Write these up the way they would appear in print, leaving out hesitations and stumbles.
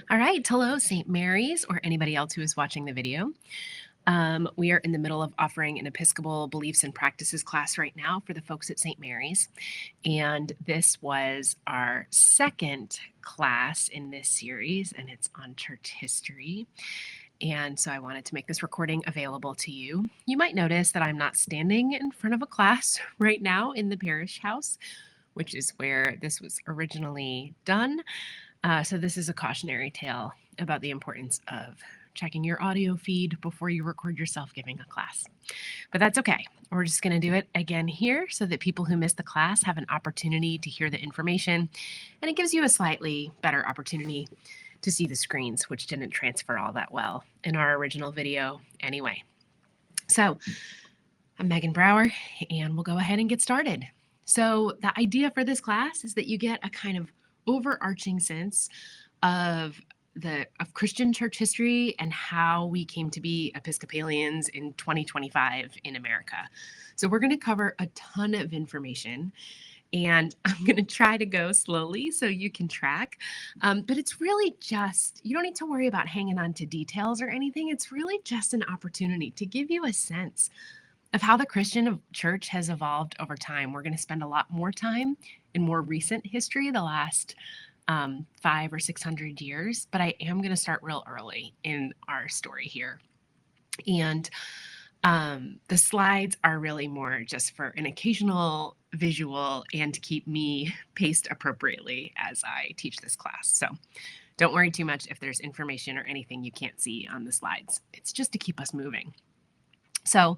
All right, hello, St. Mary's, or anybody else who is watching the video. We are in the middle of offering an Episcopal beliefs and practices class right now for the folks at St. Mary's. And this was our second class in this series, and it's on church history. And so I wanted to make this recording available to you. You might notice that I'm not standing in front of a class right now in the parish house, which is where this was originally done. So this is a cautionary tale about the importance of checking your audio feed before you record yourself giving a class. But that's okay. We're just going to do it again here so that people who missed the class have an opportunity to hear the information. And it gives you a slightly better opportunity to see the screens, which didn't transfer all that well in our original video anyway. So I'm Meaghan Brower, and we'll go ahead and get started. So the idea for this class is that you get a kind of overarching sense of Christian church history and how we came to be Episcopalians in 2025 in America. So we're going to cover a ton of information, and I'm going to try to go slowly so you can track. But it's really just, you don't need to worry about hanging on to details or anything. It's really just an opportunity to give you a sense of how the Christian church has evolved over time. We're going to spend a lot more time in more recent history, the last 500 or 600 years, but I am going to start real early in our story here. And the slides are really more just for an occasional visual and to keep me paced appropriately as I teach this class. So don't worry too much if there's information or anything you can't see on the slides. It's just to keep us moving. So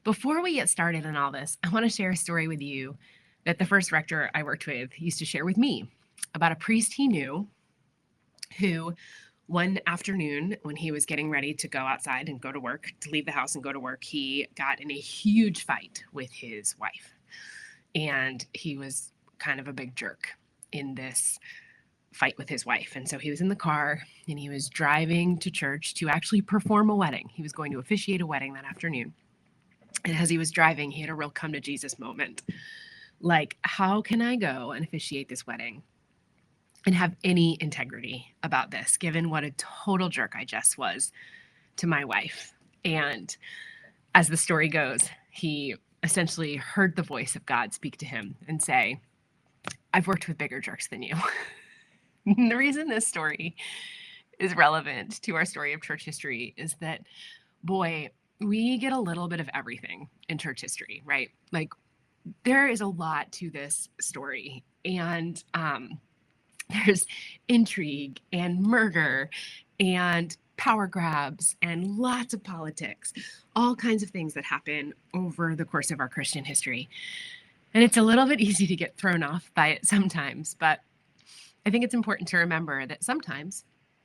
before we get started on all this, I want to share a story with you that the first rector I worked with used to share with me about a priest he knew who one afternoon when he was getting ready to go outside and go to work, to leave the house and go to work, he got in a huge fight with his wife. And he was kind of a big jerk in this fight with his wife. And so he was in the car and he was driving to church to actually perform a wedding. He was going to officiate a wedding that afternoon. And as he was driving, he had a real come to Jesus moment. Like, how can I go and officiate this wedding and have any integrity about this, given what a total jerk I just was to my wife? And as the story goes, he essentially heard the voice of God speak to him and say, I've worked with bigger jerks than you. The reason this story is relevant to our story of church history is that, boy, we get a little bit of everything in church history, right? Like, there is a lot to this story, and there's intrigue and murder and power grabs and lots of politics, all kinds of things that happen over the course of our Christian history. And it's a little bit easy to get thrown off by it sometimes, but I think it's important to remember that sometimes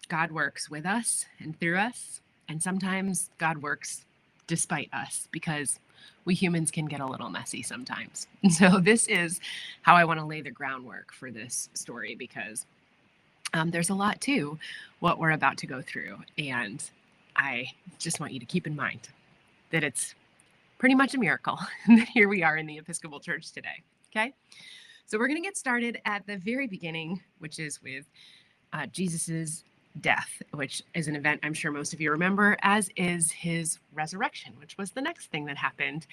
God works with us and through us, and sometimes God works despite us, because we humans can get a little messy sometimes. And so this is how I want to lay the groundwork for this story, because there's a lot to what we're about to go through. And I just want you to keep in mind that it's pretty much a miracle that here we are in the Episcopal Church today. Okay? So we're going to get started at the very beginning, which is with Jesus's death, which is an event I'm sure most of you remember, as is his resurrection, which was the next thing that happened.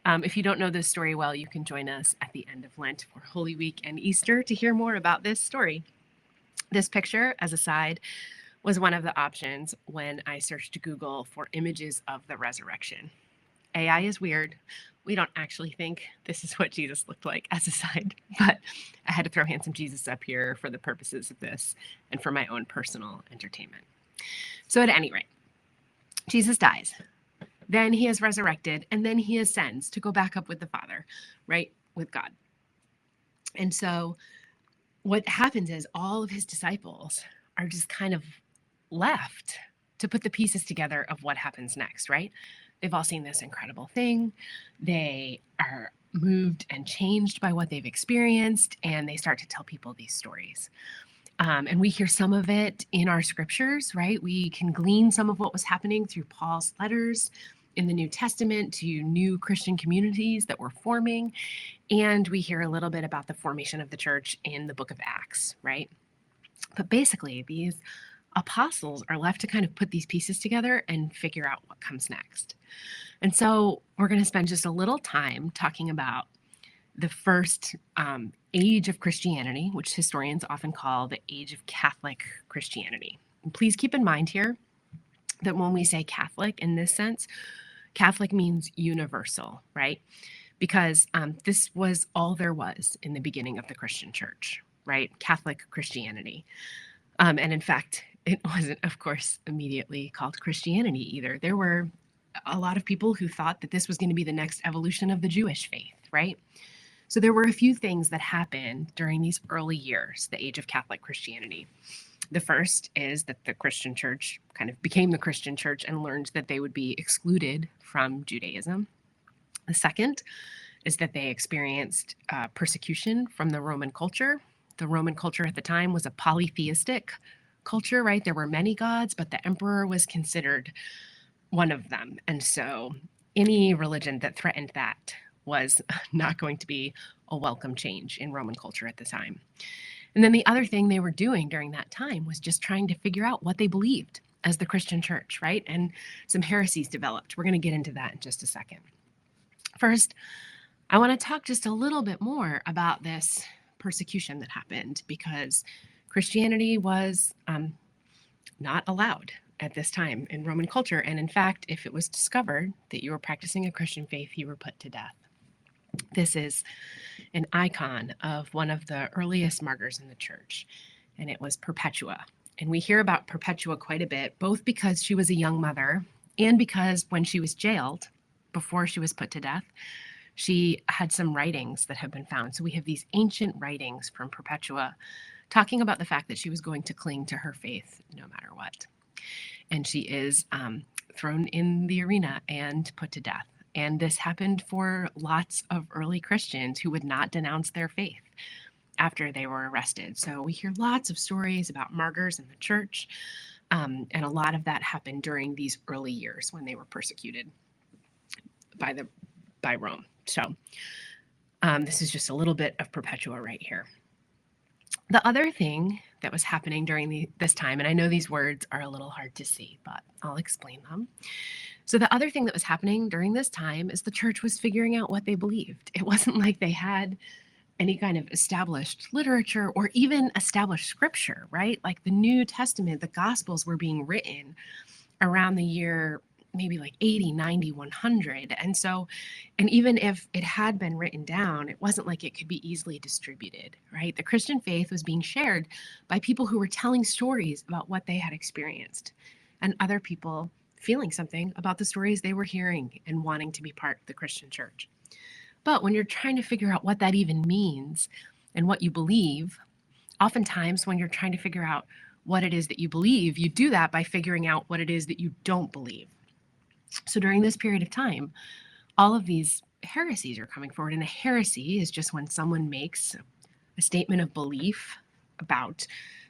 If you don't know this story well, you can join us at the end of Lent for Holy Week and Easter to hear more about this story. This picture, as a side, was one of the options when I searched Google for images of the resurrection. AI is weird. We don't actually think this is what Jesus looked like, as a side, but I had to throw handsome Jesus up here for the purposes of this and for my own personal entertainment. So at any rate, Jesus dies. Then he is resurrected, and then he ascends to go back up with the Father, right, with God. And so what happens is all of his disciples are just kind of left to put the pieces together of what happens next, right? They've all seen this incredible thing. They are moved and changed by what they've experienced, and they start to tell people these stories. And we hear some of it in our scriptures, right? We can glean some of what was happening through Paul's letters in the New Testament to new Christian communities that were forming. And we hear a little bit about the formation of the church in the book of Acts, right? But basically, these apostles are left to kind of put these pieces together and figure out what comes next. And so we're going to spend just a little time talking about the first age of Christianity, which historians often call the age of Catholic Christianity. And please keep in mind here that when we say Catholic in this sense, Catholic means universal, right? Because this was all there was in the beginning of the Christian church, right? Catholic Christianity. And in fact, it wasn't, of course, immediately called Christianity either. There were a lot of people who thought that this was going to be the next evolution of the Jewish faith, right? So there were a few things that happened during these early years, the age of Catholic Christianity. The first is that the Christian church kind of became the Christian church and learned that they would be excluded from Judaism. The second is that they experienced persecution from the Roman culture. The Roman culture at the time was a polytheistic culture, right? There were many gods, but the emperor was considered one of them. And so any religion that threatened that was not going to be a welcome change in Roman culture at the time. And then the other thing they were doing during that time was just trying to figure out what they believed as the Christian church, right? And some heresies developed. We're going to get into that in just a second. First, I want to talk just a little bit more about this persecution that happened, because Christianity was not allowed at this time in Roman culture. And in fact, if it was discovered that you were practicing a Christian faith, you were put to death. This is an icon of one of the earliest martyrs in the church, and it was Perpetua. And we hear about Perpetua quite a bit, both because she was a young mother and because when she was jailed, before she was put to death, she had some writings that have been found. So we have these ancient writings from Perpetua talking about the fact that she was going to cling to her faith no matter what. And she is thrown in the arena and put to death. And this happened for lots of early Christians who would not denounce their faith after they were arrested. So we hear lots of stories about martyrs in the church, and a lot of that happened during these early years when they were persecuted by Rome. So this is just a little bit of Perpetua right here. The other thing that was happening during this time, and I know these words are a little hard to see, but I'll explain them. So the other thing that was happening during this time is the church was figuring out what they believed. It wasn't like they had any kind of established literature or even established scripture, right? Like the New Testament, the Gospels were being written around the year maybe like 80, 90, 100. And so, and even if it had been written down, it wasn't like it could be easily distributed, right? The Christian faith was being shared by people who were telling stories about what they had experienced, and other people feeling something about the stories they were hearing and wanting to be part of the Christian church. But when you're trying to figure out what that even means and what you believe, oftentimes when you're trying to figure out what it is that you believe, you do that by figuring out what it is that you don't believe. So during this period of time, all of these heresies are coming forward. And a heresy is just when someone makes a statement of belief about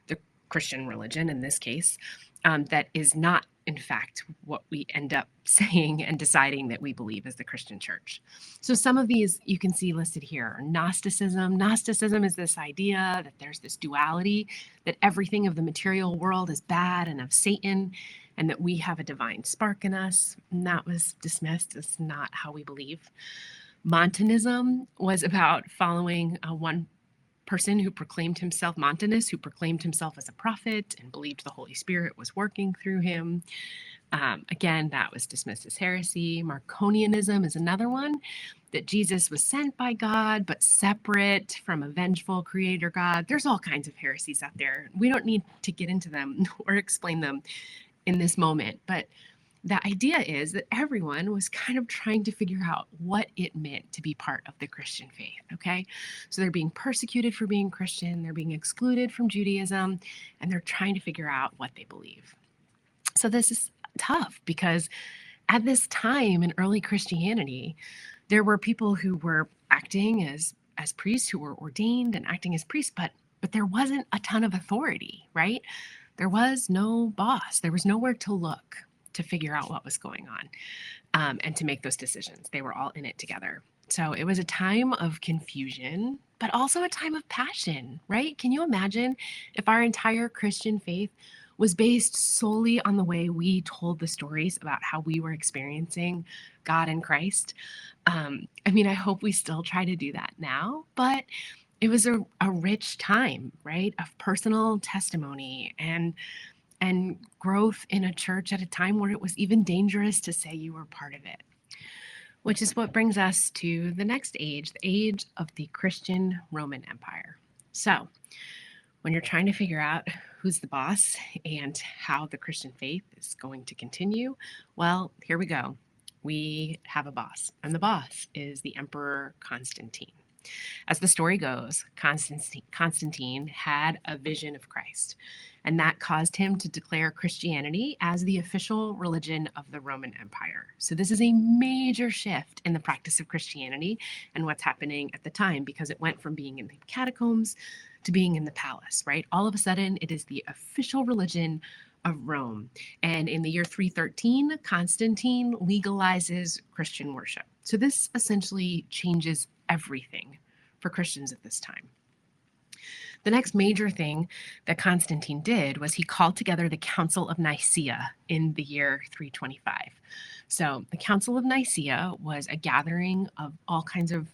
the Christian religion, in this case, that is not, in fact, what we end up saying and deciding that we believe as the Christian church. So some of these you can see listed here are Gnosticism. Gnosticism is this idea that there's this duality, that everything of the material world is bad and of Satan, and that we have a divine spark in us. And that was dismissed as not how we believe. Montanism was about following one person who proclaimed himself, Montanus, who proclaimed himself as a prophet and believed the Holy Spirit was working through him. Again, that was dismissed as heresy. Marconianism is another one, that Jesus was sent by God, but separate from a vengeful creator God. There's all kinds of heresies out there. We don't need to get into them or explain them in this moment, but the idea is that everyone was kind of trying to figure out what it meant to be part of the Christian faith, okay? So they're being persecuted for being Christian, they're being excluded from Judaism, and they're trying to figure out what they believe. So this is tough because at this time in early Christianity, there were people who were acting as priests, who were ordained and acting as priests, but there wasn't a ton of authority, right? There was no boss. There was nowhere to look to figure out what was going on and to make those decisions. They were all in it together. So it was a time of confusion, but also a time of passion, right? Can you imagine if our entire Christian faith was based solely on the way we told the stories about how we were experiencing God in Christ. I mean, I hope we still try to do that now, but it was a rich time, right? Of personal testimony and growth in a church at a time where it was even dangerous to say you were part of it. Which is what brings us to the next age, the age of the Christian Roman Empire. So, when you're trying to figure out who's the boss and how the Christian faith is going to continue, well, here we go. We have a boss, and the boss is the Emperor Constantine. As the story goes, Constantine had a vision of Christ, and that caused him to declare Christianity as the official religion of the Roman Empire. So, this is a major shift in the practice of Christianity and what's happening at the time, because it went from being in the catacombs to being in the palace, right? All of a sudden, it is the official religion of Rome. And in the year 313, Constantine legalizes Christian worship. So, this essentially changes everything for Christians at this time. The next major thing that Constantine did was he called together the Council of Nicaea in the year 325. So the Council of Nicaea was a gathering of all kinds of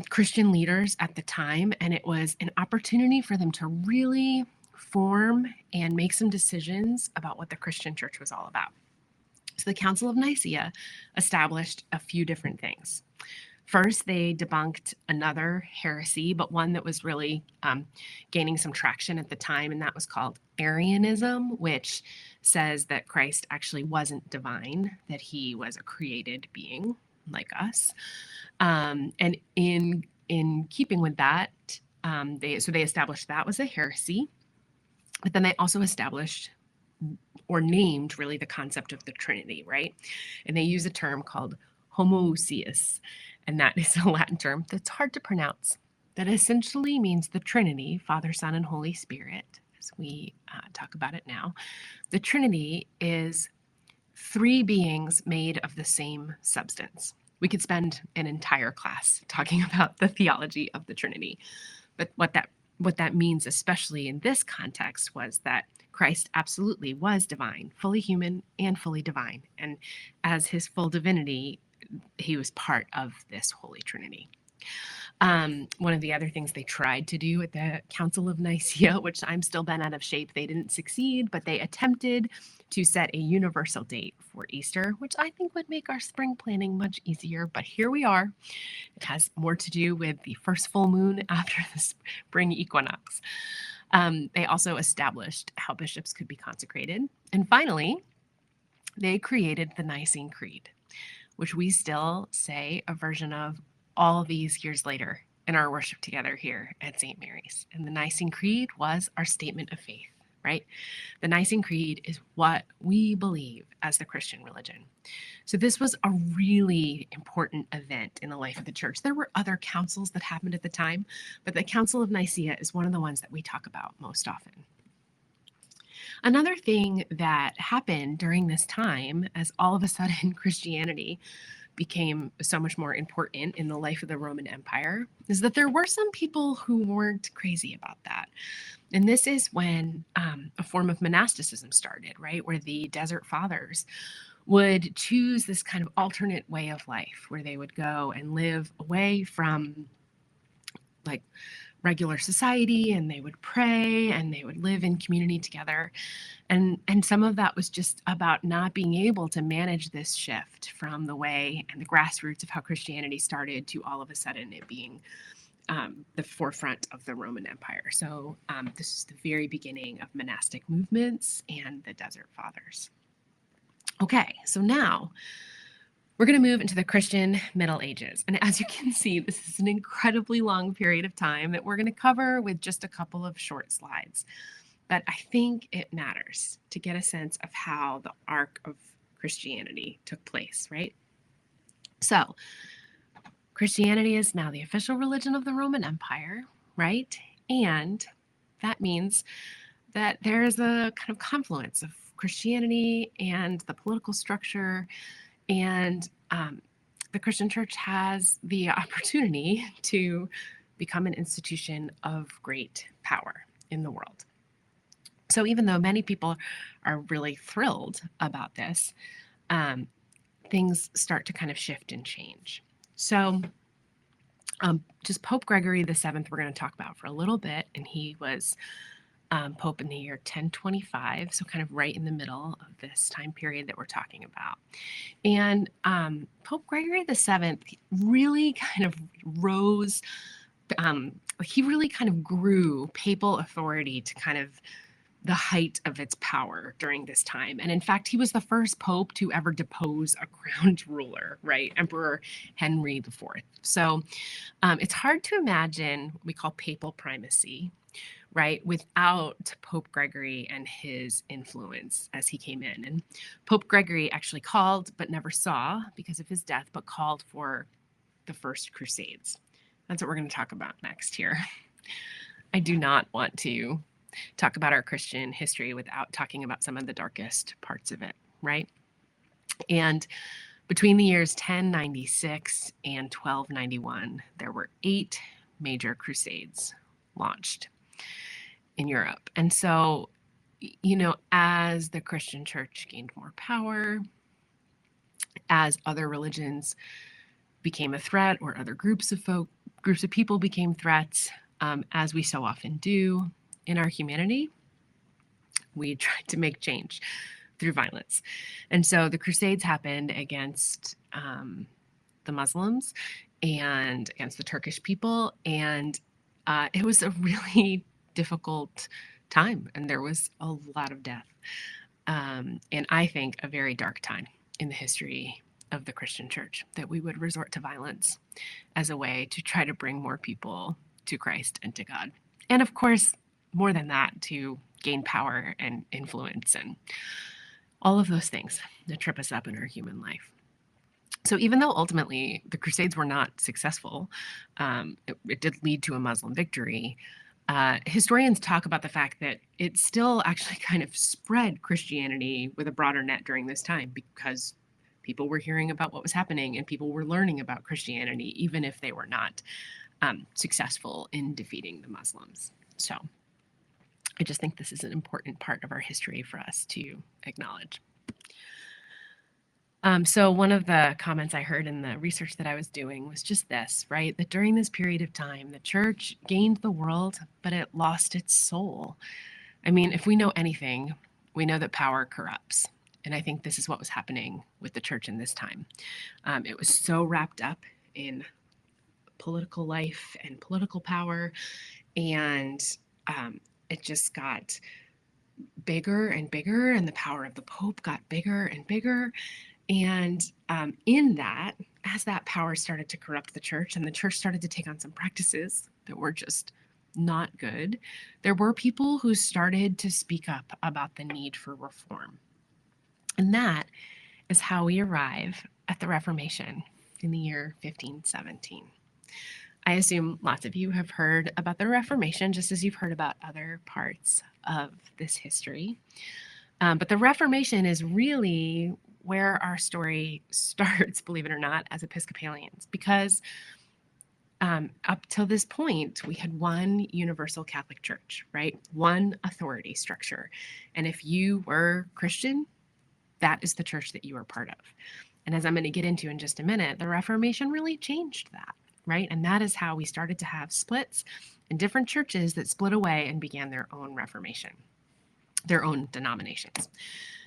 Christian leaders at the time, and it was an opportunity for them to really form and make some decisions about what the Christian church was all about. So the Council of Nicaea established a few different things. First, they debunked another heresy, but one that was really gaining some traction at the time, and that was called Arianism, which says that Christ actually wasn't divine, that he was a created being like us. And in keeping with that, they established that was a heresy, but then they also established or named really the concept of the Trinity, right? And they use a term called homoousios, and that is a Latin term that's hard to pronounce. That essentially means the Trinity, Father, Son, and Holy Spirit, as we talk about it now. The Trinity is three beings made of the same substance. We could spend an entire class talking about the theology of the Trinity, but what that means, especially in this context, was that Christ absolutely was divine, fully human and fully divine, and as his full divinity, he was part of this Holy Trinity. One of the other things they tried to do at the Council of Nicaea, which I'm still bent out of shape, they didn't succeed, but they attempted to set a universal date for Easter, which I think would make our spring planning much easier. But here we are. It has more to do with the first full moon after the spring equinox. They also established how bishops could be consecrated. And finally, they created the Nicene Creed, which we still say a version of all these years later in our worship together here at St. Mary's. And the Nicene Creed was our statement of faith, right? The Nicene Creed is what we believe as the Christian religion. So this was a really important event in the life of the church. There were other councils that happened at the time, but the Council of Nicaea is one of the ones that we talk about most often. Another thing that happened during this time, as all of a sudden Christianity became so much more important in the life of the Roman Empire, is that there were some people who weren't crazy about that. And this is when a form of monasticism started, right? Where the Desert Fathers would choose this kind of alternate way of life where they would go and live away from like regular society, and they would pray and they would live in community together. And some of that was just about not being able to manage this shift from the way and the grassroots of how Christianity started to all of a sudden it being the forefront of the Roman Empire. So this is the very beginning of monastic movements and the Desert Fathers. Okay, so now we're going to move into the Christian Middle Ages. And as you can see, this is an incredibly long period of time that we're going to cover with just a couple of short slides. But I think it matters to get a sense of how the arc of Christianity took place, right? So Christianity is now the official religion of the Roman Empire, right? And that means that there is a kind of confluence of Christianity and the political structure, and the Christian church has the opportunity to become an institution of great power in the world. So even though many people are really thrilled about this, um, things start to kind of shift and change. So just Pope Gregory the Seventh, we're going to talk about for a little bit, and he was Pope in the year 1025, so kind of right in the middle of this time period that we're talking about. And Pope Gregory the Seventh really kind of rose. He really kind of grew papal authority to kind of the height of its power during this time. And in fact, he was the first pope to ever depose a crowned ruler, right? Emperor Henry IV. So it's hard to imagine what we call papal primacy, right, without Pope Gregory and his influence as he came in. And Pope Gregory actually called, but never saw because of his death, but called for the First Crusades. That's what we're going to talk about next here. I do not want to talk about our Christian history without talking about some of the darkest parts of it, right? And between the years 1096 and 1291, there were 8 major crusades launched in Europe. And so, as the Christian church gained more power, as other religions became a threat, or other groups of people became threats, as we so often do in our humanity, we tried to make change through violence. And so the Crusades happened against the Muslims and against the Turkish people. And it was a really difficult time, and there was a lot of death. And I think a very dark time in the history of the Christian church, that we would resort to violence as a way to try to bring more people to Christ and to God. And of course, more than that, to gain power and influence and all of those things that trip us up in our human life. So even though ultimately the Crusades were not successful, it did lead to a Muslim victory. Historians talk about the fact that it still actually kind of spread Christianity with a broader net during this time, because people were hearing about what was happening and people were learning about Christianity, even if they were not successful in defeating the Muslims. So I just think this is an important part of our history for us to acknowledge. So one of the comments I heard in the research that I was doing was just this, right? That during this period of time, the church gained the world, but it lost its soul. I mean, if we know anything, we know that power corrupts. And I think this is what was happening with the church in this time. It was so wrapped up in political life and political power, and it just got bigger and bigger, and the power of the Pope got bigger and bigger. And in that, as that power started to corrupt the church and the church started to take on some practices that were just not good, there were people who started to speak up about the need for reform. And that is how we arrive at the Reformation in the year 1517. I assume lots of you have heard about the Reformation, just as you've heard about other parts of this history. But the Reformation is really where our story starts, believe it or not, as Episcopalians, because up till this point, we had one universal Catholic Church, right? One authority structure. And if you were Christian, that is the church that you are part of. And as I'm going to get into in just a minute, the Reformation really changed that, right? And that is how we started to have splits in different churches that split away and began their own Reformation, their own denominations.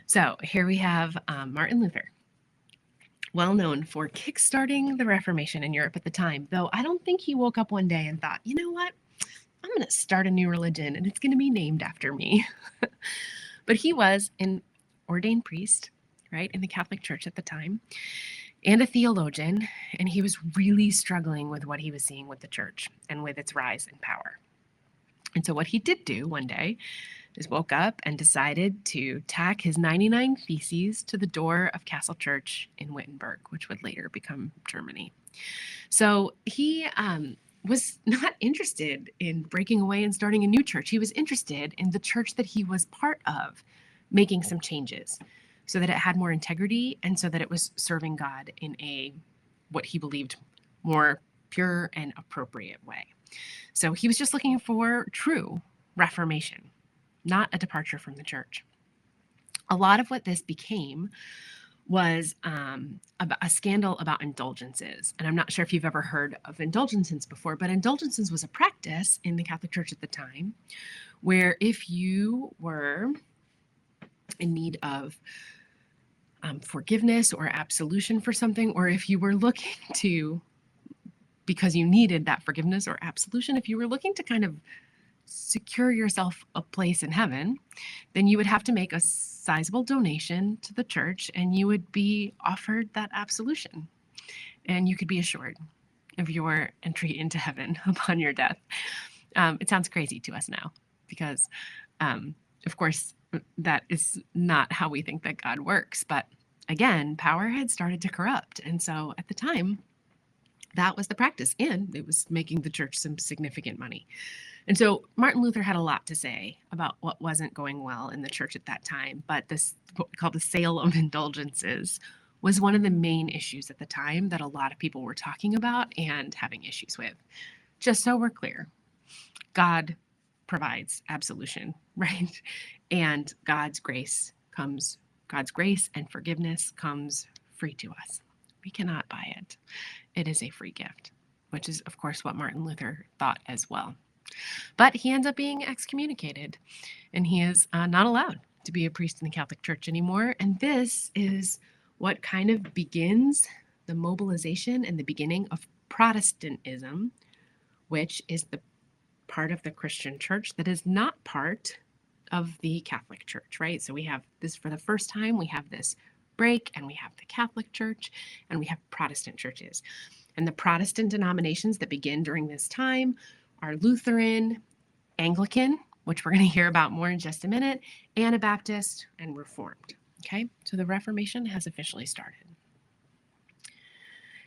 So here we have Martin Luther, well known for kickstarting the Reformation in Europe at the time, though I don't think he woke up one day and thought, you know what, I'm going to start a new religion and it's going to be named after me. But he was an ordained priest, right, in the Catholic Church at the time, and a theologian, and he was really struggling with what he was seeing with the church and with its rise in power. And so what he did do one day is woke up and decided to tack his 99 Theses to the door of Castle Church in Wittenberg, which would later become Germany. So he was not interested in breaking away and starting a new church. He was interested in the church that he was part of making some changes so that it had more integrity and so that it was serving God in a, what he believed, more pure and appropriate way. So he was just looking for true reformation, not a departure from the church. A lot of what this became was about a scandal about indulgences. And I'm not sure if you've ever heard of indulgences before, but indulgences was a practice in the Catholic Church at the time where if you were in need of forgiveness or absolution for something, or if you were looking to, because you needed that forgiveness or absolution, if you were looking to kind of secure yourself a place in heaven, then you would have to make a sizable donation to the church and you would be offered that absolution. And you could be assured of your entry into heaven upon your death. It sounds crazy to us now because, of course, that is not how we think that God works. But again, power had started to corrupt. And so at the time, that was the practice, and it was making the church some significant money. And so Martin Luther had a lot to say about what wasn't going well in the church at that time, but this, what we call the sale of indulgences, was one of the main issues at the time that a lot of people were talking about and having issues with. Just so we're clear, God provides absolution, right? And God's grace and forgiveness comes free to us. We cannot buy it. It is a free gift, which is, of course, what Martin Luther thought as well. But he ends up being excommunicated, and he is not allowed to be a priest in the Catholic Church anymore. And this is what kind of begins the mobilization and the beginning of Protestantism, which is the part of the Christian church that is not part of the Catholic Church, right? So we have this for the first time, we have this break, and we have the Catholic Church, and we have Protestant churches. And the Protestant denominations that begin during this time are Lutheran, Anglican, which we're going to hear about more in just a minute, Anabaptist, and Reformed. Okay, so the Reformation has officially started.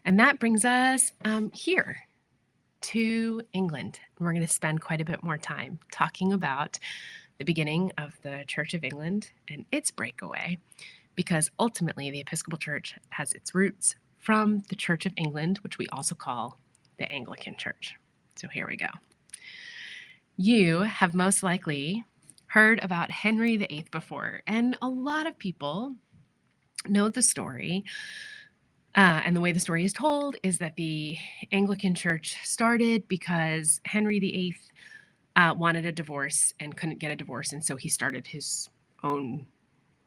And that brings us here to England. We're going to spend quite a bit more time talking about the beginning of the Church of England and its breakaway, because ultimately the Episcopal Church has its roots from the Church of England, which we also call the Anglican Church. So here we go. You have most likely heard about Henry VIII before, and a lot of people know the story. And the way the story is told is that the Anglican Church started because Henry VIII wanted a divorce and couldn't get a divorce, and so he started his own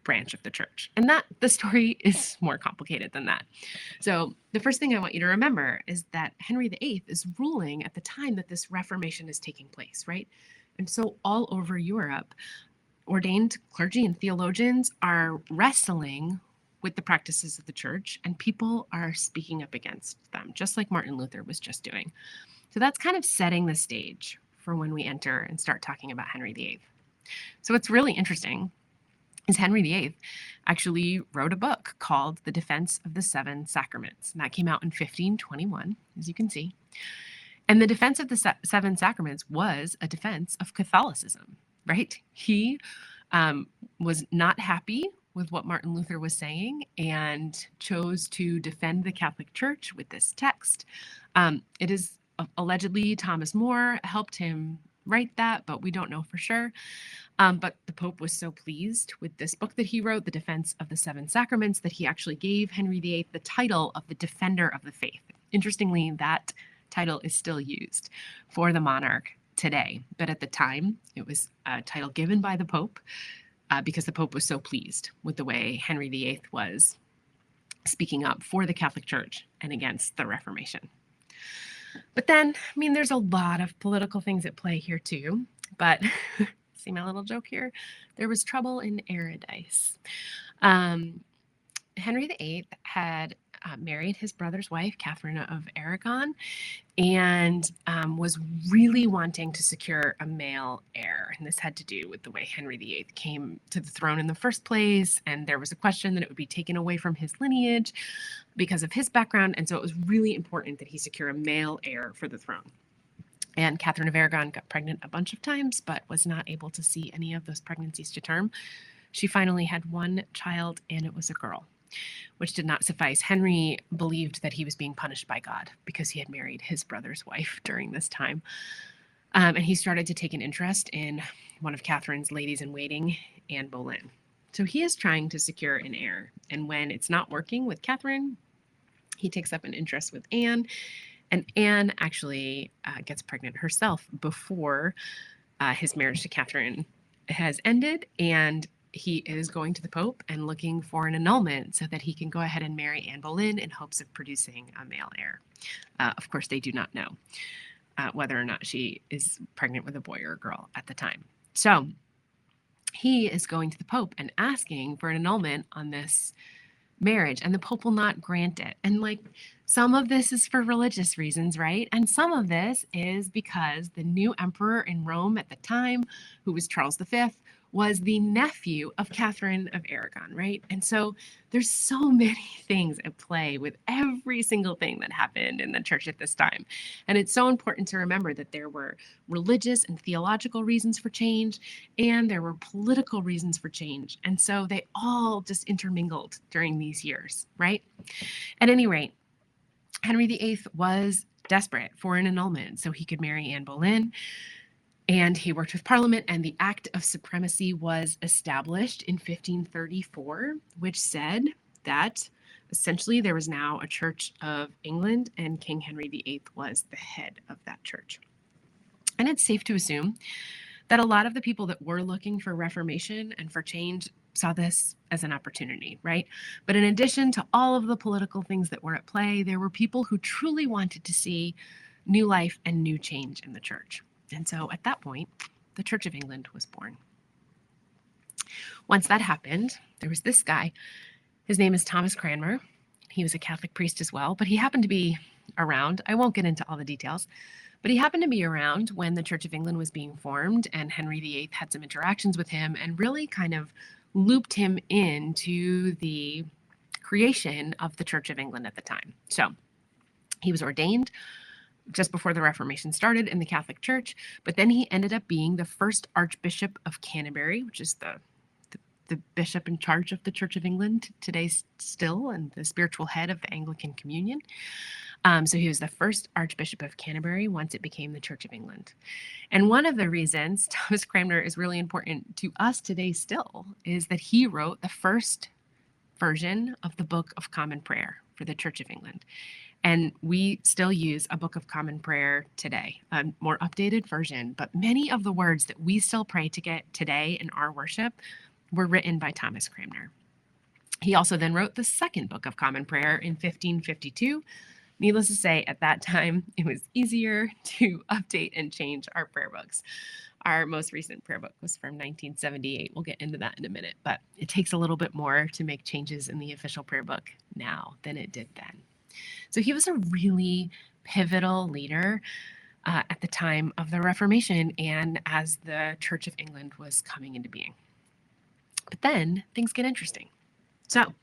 branch of the church. And that the story is more complicated than that. So the first thing I want you to remember is that Henry VIII is ruling at the time that this Reformation is taking place, right? And so all over Europe, ordained clergy and theologians are wrestling with the practices of the church, and people are speaking up against them, just like Martin Luther was just doing. So that's kind of setting the stage for when we enter and start talking about Henry VIII. So what's really interesting is Henry VIII actually wrote a book called The Defense of the Seven Sacraments. And that came out in 1521, as you can see. And the defense of the seven sacraments was a defense of Catholicism, right? He was not happy with what Martin Luther was saying and chose to defend the Catholic Church with this text. It is allegedly Thomas More helped him write that, but we don't know for sure. But the Pope was so pleased with this book that he wrote, The Defense of the Seven Sacraments, that he actually gave Henry VIII the title of the Defender of the Faith. Interestingly, that title is still used for the monarch today. But at the time, it was a title given by the Pope because the Pope was so pleased with the way Henry VIII was speaking up for the Catholic Church and against the Reformation. But then, I mean, there's a lot of political things at play here too. But see my little joke here? There was trouble in Paradise. Henry VIII had married his brother's wife, Catherine of Aragon, and was really wanting to secure a male heir. And this had to do with the way Henry VIII came to the throne in the first place. And there was a question that it would be taken away from his lineage because of his background. And so it was really important that he secure a male heir for the throne. And Catherine of Aragon got pregnant a bunch of times, but was not able to see any of those pregnancies to term. She finally had one child, and it was a girl, which did not suffice. Henry believed that he was being punished by God because he had married his brother's wife during this time. And he started to take an interest in one of Catherine's ladies-in-waiting, Anne Boleyn. So he is trying to secure an heir. And when it's not working with Catherine, he takes up an interest with Anne. And Anne actually gets pregnant herself before his marriage to Catherine has ended. And he is going to the Pope and looking for an annulment so that he can go ahead and marry Anne Boleyn in hopes of producing a male heir. Of course, they do not know whether or not she is pregnant with a boy or a girl at the time. So he is going to the Pope and asking for an annulment on this marriage, and the Pope will not grant it. And like, some of this is for religious reasons, right? And some of this is because the new emperor in Rome at the time, who was Charles V, was the nephew of Catherine of Aragon, right? And so there's so many things at play with every single thing that happened in the church at this time. And it's so important to remember that there were religious and theological reasons for change, and there were political reasons for change. And so they all just intermingled during these years, right? At any rate, Henry VIII was desperate for an annulment so he could marry Anne Boleyn. And he worked with Parliament, and the Act of Supremacy was established in 1534, which said that essentially there was now a Church of England, and King Henry VIII was the head of that church. And it's safe to assume that a lot of the people that were looking for reformation and for change saw this as an opportunity, right? But in addition to all of the political things that were at play, there were people who truly wanted to see new life and new change in the church. And so at that point, the Church of England was born. Once that happened, there was this guy. His name is Thomas Cranmer. He was a Catholic priest as well, but he happened to be around. I won't get into all the details, but he happened to be around when the Church of England was being formed, and Henry VIII had some interactions with him and really kind of looped him into the creation of the Church of England at the time. So he was ordained just before the Reformation started in the Catholic Church, but then he ended up being the first Archbishop of Canterbury, which is the bishop in charge of the Church of England today still, and the spiritual head of the Anglican Communion. So he was the first Archbishop of Canterbury once it became the Church of England. And one of the reasons Thomas Cranmer is really important to us today still is that he wrote the first version of the Book of Common Prayer for the Church of England. And we still use a Book of Common Prayer today, a more updated version, but many of the words that we still pray to get today in our worship were written by Thomas Cranmer. He also then wrote the second Book of Common Prayer in 1552. Needless to say, at that time, it was easier to update and change our prayer books. Our most recent prayer book was from 1978. We'll get into that in a minute, but it takes a little bit more to make changes in the official prayer book now than it did then. So he was a really pivotal leader at the time of the Reformation and as the Church of England was coming into being. But then things get interesting. So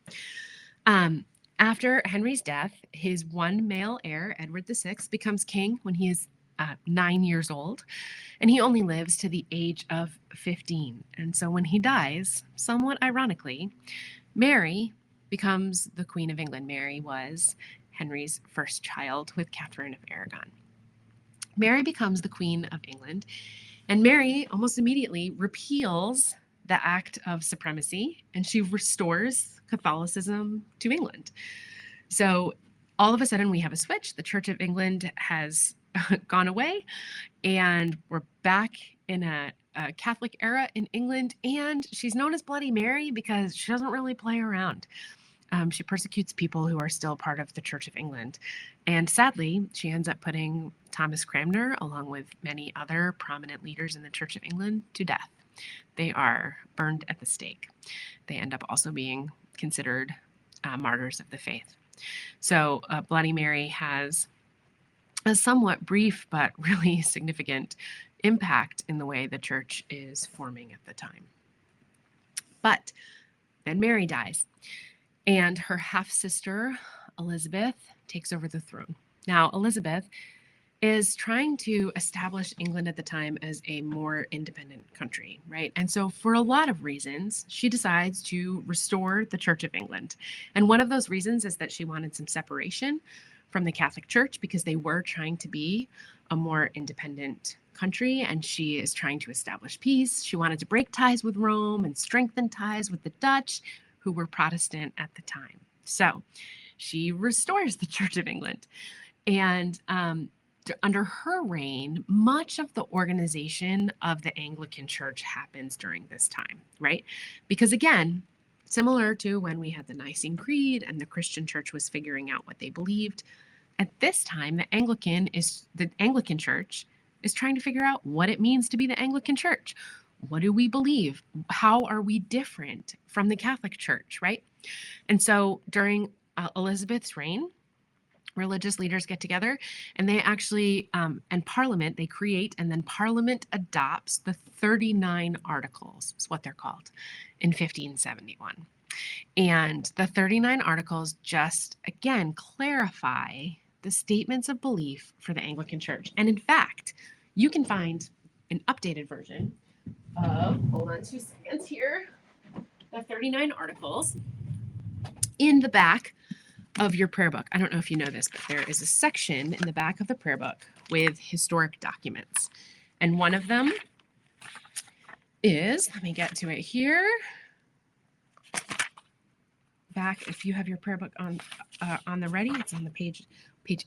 after Henry's death, his one male heir, Edward VI, becomes king when he is 9 years old, and he only lives to the age of 15. And so when he dies, somewhat ironically, Mary becomes the Queen of England. Mary was Henry's first child with Catherine of Aragon. Mary becomes the Queen of England, and Mary almost immediately repeals the Act of Supremacy, and she restores Catholicism to England. So all of a sudden we have a switch. The Church of England has gone away, and we're back in a Catholic era in England, and she's known as Bloody Mary because she doesn't really play around. She persecutes people who are still part of the Church of England. And sadly, she ends up putting Thomas Cranmer, along with many other prominent leaders in the Church of England, to death. They are burned at the stake. They end up also being considered martyrs of the faith. So Bloody Mary has a somewhat brief but really significant impact in the way the church is forming at the time. But then Mary dies, and her half-sister, Elizabeth, takes over the throne. Now, Elizabeth is trying to establish England at the time as a more independent country, right? And so for a lot of reasons, she decides to restore the Church of England. And one of those reasons is that she wanted some separation from the Catholic Church because they were trying to be a more independent country, and she is trying to establish peace. She wanted to break ties with Rome and strengthen ties with the Dutch, who were Protestant at the time. So she restores the Church of England. And under her reign, much of the organization of the Anglican Church happens during this time, right? Because again, similar to when we had the Nicene Creed and the Christian Church was figuring out what they believed, at this time, the Anglican Church is trying to figure out what it means to be the Anglican Church. What do we believe? How are we different from the Catholic Church, right? And so during Elizabeth's reign, religious leaders get together and they actually, and Parliament, they create, and then Parliament adopts the 39 Articles, is what they're called, in 1571. And the 39 Articles just, again, clarify the statements of belief for the Anglican Church. And in fact, you can find an updated version of, hold on 2 seconds here, the 39 Articles in the back of your prayer book. I don't know if you know this, but there is a section in the back of the prayer book with historic documents. And one of them is, let me get to it here. Back, if you have your prayer book on the ready, it's on the page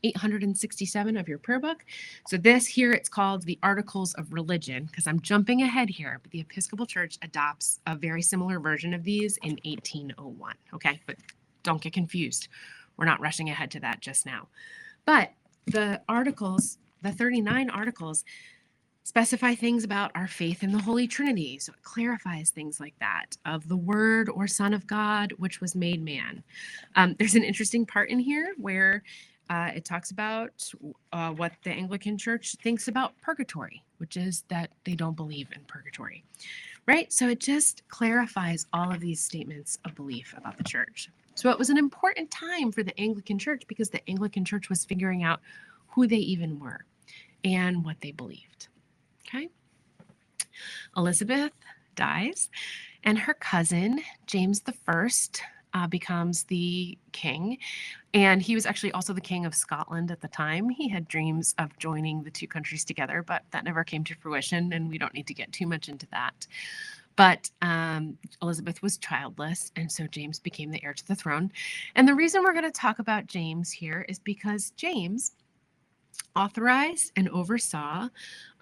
867 of your prayer book. So this here, it's called the Articles of Religion, because I'm jumping ahead here, but the Episcopal Church adopts a very similar version of these in 1801. Okay, but don't get confused. We're not rushing ahead to that just now. But the articles, the 39 articles, specify things about our faith in the Holy Trinity. So it clarifies things like that, of the Word or Son of God, which was made man. There's an interesting part in here where it talks about what the Anglican Church thinks about purgatory, which is that they don't believe in purgatory, right? So it just clarifies all of these statements of belief about the church. So it was an important time for the Anglican Church because the Anglican Church was figuring out who they even were and what they believed. Okay. Elizabeth dies, and her cousin, James I, becomes the king. And he was actually also the king of Scotland at the time. He had dreams of joining the two countries together, but that never came to fruition, and we don't need to get too much into that. But Elizabeth was childless, and so James became the heir to the throne. And the reason we're going to talk about James here is because James authorized and oversaw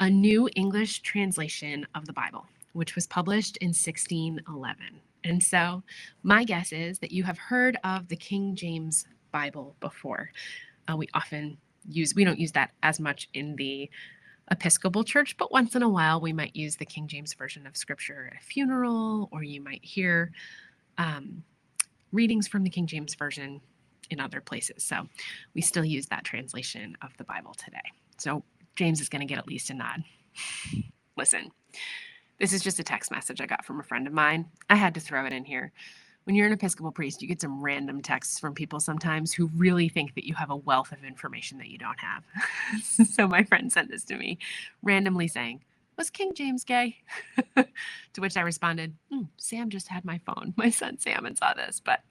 a new English translation of the Bible, which was published in 1611. And so my guess is that you have heard of the King James Bible before. We don't use that as much in the Episcopal Church, but once in a while we might use the King James Version of Scripture at a funeral, or you might hear readings from the King James Version in other places. So we still use that translation of the Bible today. So James is going to get at least a nod. Listen, this is just a text message I got from a friend of mine. I had to throw it in here. When you're an Episcopal priest, you get some random texts from people sometimes who really think that you have a wealth of information that you don't have. So my friend sent this to me, randomly saying, "Was King James gay?" To which I responded, "Sam just had my phone, my son Sam, and saw this." But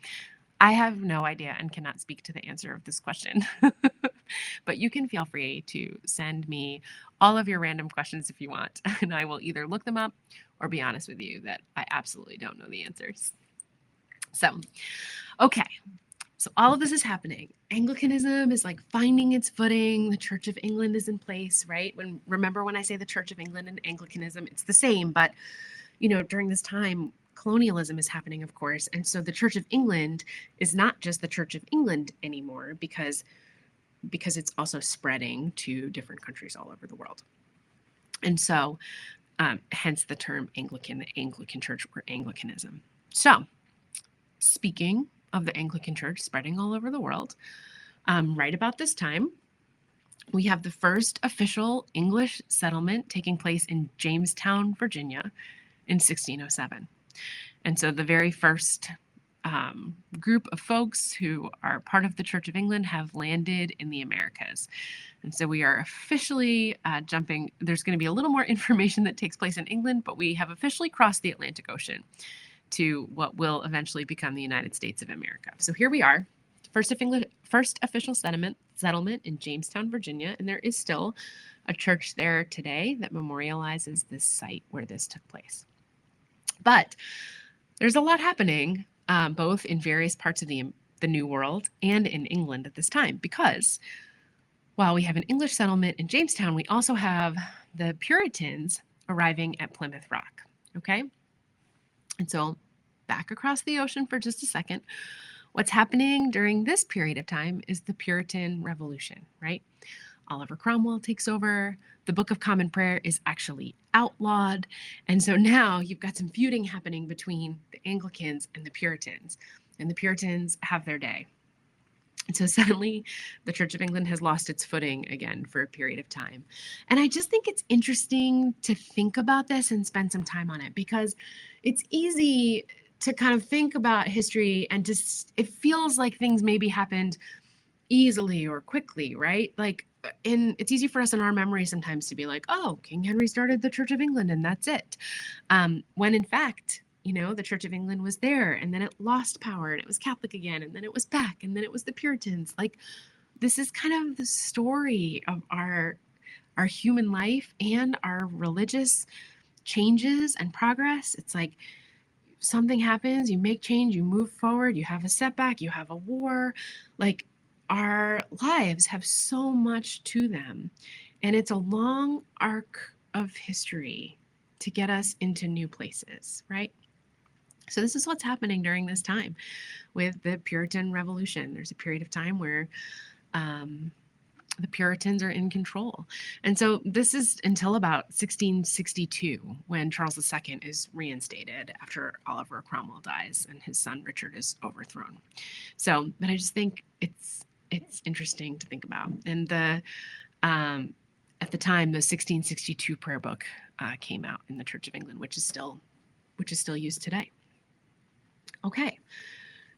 I have no idea and cannot speak to the answer of this question. But you can feel free to send me all of your random questions if you want, and I will either look them up or be honest with you that I absolutely don't know the answers. So, okay. So all of this is happening. Anglicanism is like finding its footing. The Church of England is in place, right? Remember when I say the Church of England and Anglicanism, it's the same, but during this time, colonialism is happening, of course. And so the Church of England is not just the Church of England anymore because it's also spreading to different countries all over the world. And so hence the term Anglican, the Anglican Church, or Anglicanism. So speaking of the Anglican Church spreading all over the world, right about this time, we have the first official English settlement taking place in Jamestown, Virginia in 1607. And so the very first group of folks who are part of the Church of England have landed in the Americas. And so we are officially jumping. There's going to be a little more information that takes place in England, but we have officially crossed the Atlantic Ocean to what will eventually become the United States of America. So here we are, first official settlement in Jamestown, Virginia, and there is still a church there today that memorializes this site where this took place. But there's a lot happening, both in various parts of the New World and in England at this time, because while we have an English settlement in Jamestown, we also have the Puritans arriving at Plymouth Rock. Okay. And so back across the ocean for just a second, what's happening during this period of time is the Puritan Revolution, right? Oliver Cromwell takes over. The Book of Common Prayer is actually outlawed. And so now you've got some feuding happening between the Anglicans and the Puritans. And the Puritans have their day. And so suddenly the Church of England has lost its footing again for a period of time. And I just think it's interesting to think about this and spend some time on it, because it's easy to kind of think about history and just, it feels like things maybe happened easily or quickly, right? Like, it's easy for us in our memory sometimes to be like, oh, King Henry started the Church of England and that's it. When in fact, the Church of England was there, and then it lost power, and it was Catholic again, and then it was back, and then it was the Puritans. Like, this is kind of the story of our human life and our religious changes and progress. It's like something happens, you make change, you move forward, you have a setback, you have a war. Like, our lives have so much to them, and it's a long arc of history to get us into new places, right? So this is what's happening during this time with the Puritan Revolution. There's a period of time where the Puritans are in control. And so this is until about 1662, when Charles II is reinstated after Oliver Cromwell dies and his son Richard is overthrown. So, but I just think it's interesting to think about. And at the time, the 1662 prayer book came out in the Church of England, which is still used today. Okay,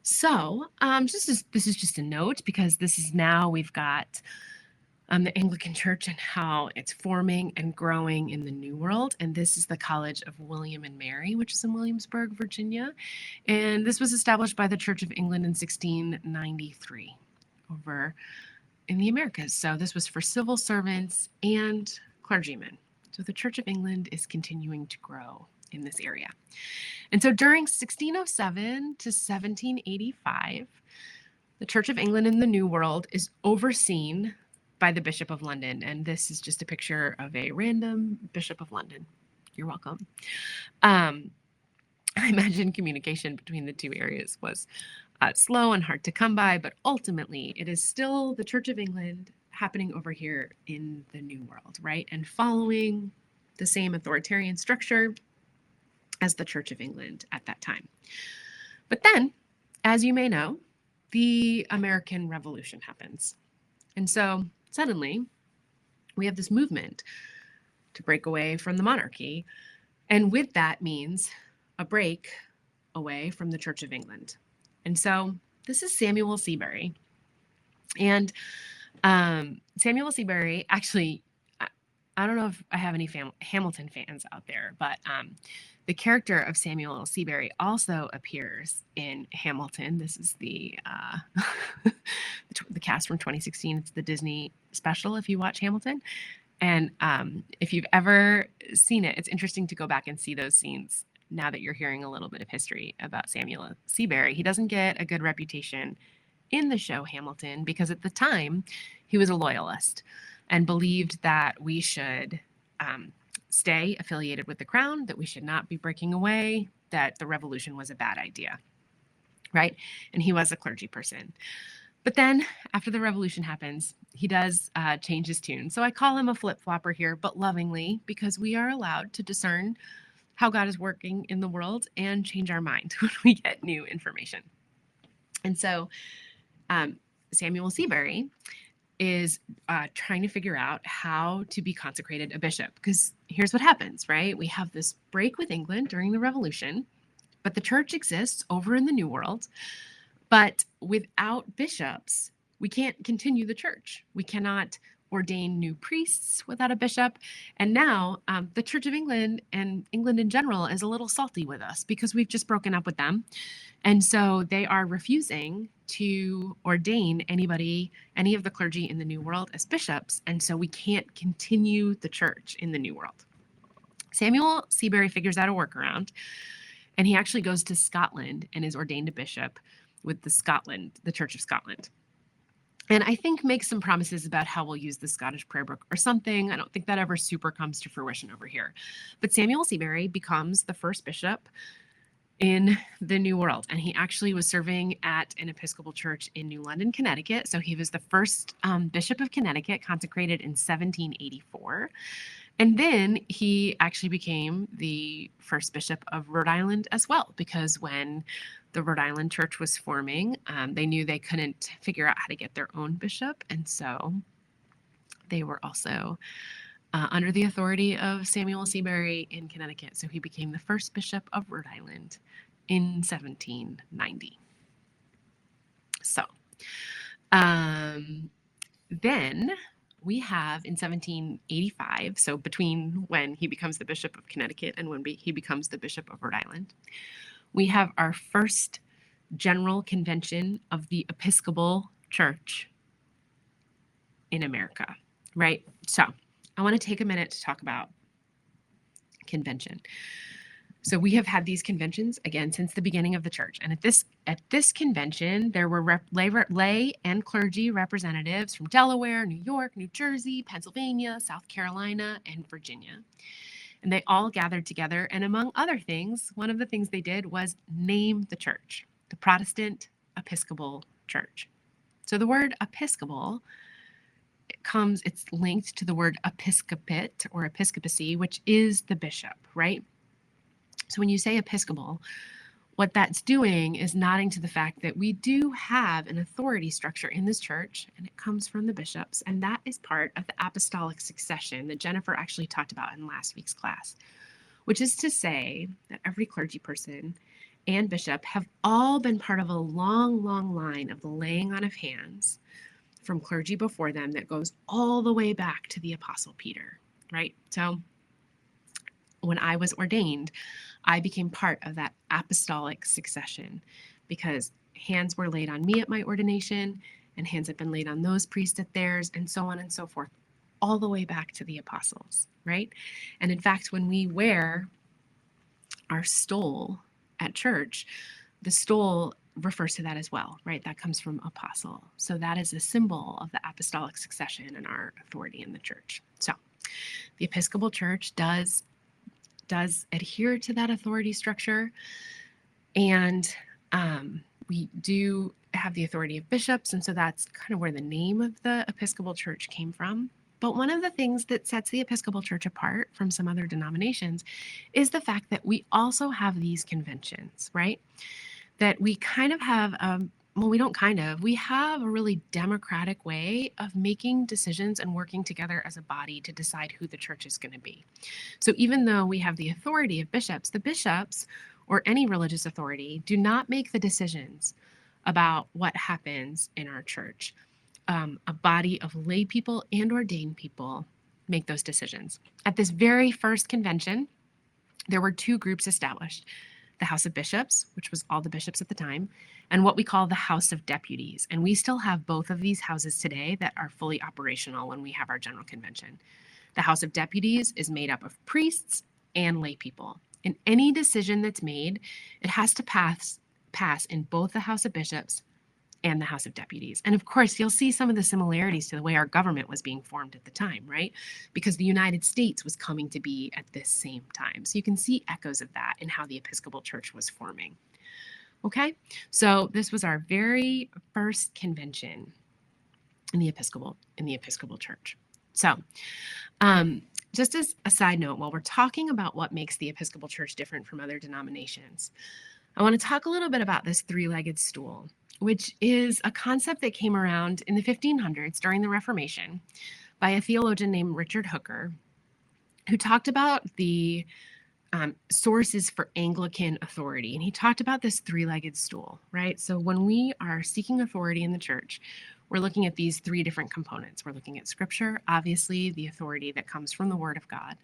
so this is just a note, because this is now we've got the Anglican Church and how it's forming and growing in the New World. And this is the College of William and Mary, which is in Williamsburg, Virginia. And this was established by the Church of England in 1693 over in the Americas. So this was for civil servants and clergymen. So the Church of England is continuing to grow in this area. And so during 1607 to 1785, the Church of England in the New World is overseen by the Bishop of London. And this is just a picture of a random Bishop of London. You're welcome. I imagine communication between the two areas was slow and hard to come by, but ultimately it is still the Church of England happening over here in the New World, right? And following the same authoritarian structure as the Church of England at that time. But then, as you may know, the American Revolution happens. And so suddenly we have this movement to break away from the monarchy. And with that means a break away from the Church of England. And so this is Samuel Seabury. And Samuel Seabury, actually, I don't know if I have any Hamilton fans out there, but the character of Samuel Seabury also appears in Hamilton. This is the cast from 2016. It's the Disney special if you watch Hamilton. And if you've ever seen it, it's interesting to go back and see those scenes now that you're hearing a little bit of history about Samuel Seabury. He doesn't get a good reputation in the show Hamilton because at the time he was a loyalist and believed that we should stay affiliated with the crown, that we should not be breaking away, that the revolution was a bad idea, right? And he was a clergy person. But then after the revolution happens, he does change his tune. So I call him a flip-flopper here, but lovingly, because we are allowed to discern how God is working in the world and change our mind when we get new information. And so Samuel Seabury is trying to figure out how to be consecrated a bishop, because here's what happens, right? We have this break with England during the Revolution, but the church exists over in the New World. But without bishops, we can't continue the church. We cannot ordain new priests without a bishop. And now the Church of England and England in general is a little salty with us because we've just broken up with them. And so they are refusing to ordain anybody, any of the clergy in the New World as bishops. And so we can't continue the church in the New World. Samuel Seabury figures out a workaround, and he actually goes to Scotland and is ordained a bishop with the Church of Scotland. And I think makes some promises about how we'll use the Scottish prayer book or something. I don't think that ever super comes to fruition over here. But Samuel Seabury becomes the first bishop in the New World. And he actually was serving at an Episcopal church in New London, Connecticut. So he was the first bishop of Connecticut, consecrated in 1784. And then he actually became the first bishop of Rhode Island as well, because when the Rhode Island church was forming, they knew they couldn't figure out how to get their own bishop. And so they were also under the authority of Samuel Seabury in Connecticut. So he became the first bishop of Rhode Island in 1790. So then we have in 1785, so between when he becomes the Bishop of Connecticut and when he becomes the Bishop of Rhode Island, we have our first General Convention of the Episcopal Church in America, right? So I want to take a minute to talk about convention. So we have had these conventions again since the beginning of the church. And at this convention, there were lay and clergy representatives from Delaware, New York, New Jersey, Pennsylvania, South Carolina, and Virginia. And they all gathered together. And among other things, one of the things they did was name the church, the Protestant Episcopal Church. So the word Episcopal, it's linked to the word episcopate or episcopacy, which is the bishop, right? So when you say Episcopal, what that's doing is nodding to the fact that we do have an authority structure in this church, and it comes from the bishops, and that is part of the apostolic succession that Jennifer actually talked about in last week's class, which is to say that every clergy person and bishop have all been part of a long, long line of the laying on of hands from clergy before them that goes all the way back to the Apostle Peter, right? So when I was ordained, I became part of that apostolic succession because hands were laid on me at my ordination and hands have been laid on those priests at theirs and so on and so forth, all the way back to the apostles, right? And in fact, when we wear our stole at church, the stole refers to that as well, right? That comes from apostle. So that is a symbol of the apostolic succession and our authority in the church. So the Episcopal Church does adhere to that authority structure. And we do have the authority of bishops. And so that's kind of where the name of the Episcopal Church came from. But one of the things that sets the Episcopal Church apart from some other denominations is the fact that we also have these conventions, right? That we kind of have, we have a really democratic way of making decisions and working together as a body to decide who the church is going to be. So even though we have the authority of bishops, the bishops or any religious authority do not make the decisions about what happens in our church. A body of lay people and ordained people make those decisions. At this very first convention, there were two groups established: the House of Bishops, which was all the bishops at the time, and what we call the House of Deputies. And we still have both of these houses today that are fully operational when we have our General Convention. The House of Deputies is made up of priests and lay people. And any decision that's made, it has to pass in both the House of Bishops and the House of Deputies. And of course, you'll see some of the similarities to the way our government was being formed at the time, right? Because the United States was coming to be at this same time. So you can see echoes of that in how the Episcopal Church was forming. Okay, so this was our very first convention in the Episcopal Church. So just as a side note, while we're talking about what makes the Episcopal Church different from other denominations, I want to talk a little bit about this three-legged stool, which is a concept that came around in the 1500s during the Reformation by a theologian named Richard Hooker, who talked about the sources for Anglican authority. And he talked about this three-legged stool, right? So when we are seeking authority in the church, we're looking at these three different components. We're looking at scripture, obviously the authority that comes from the Word of God.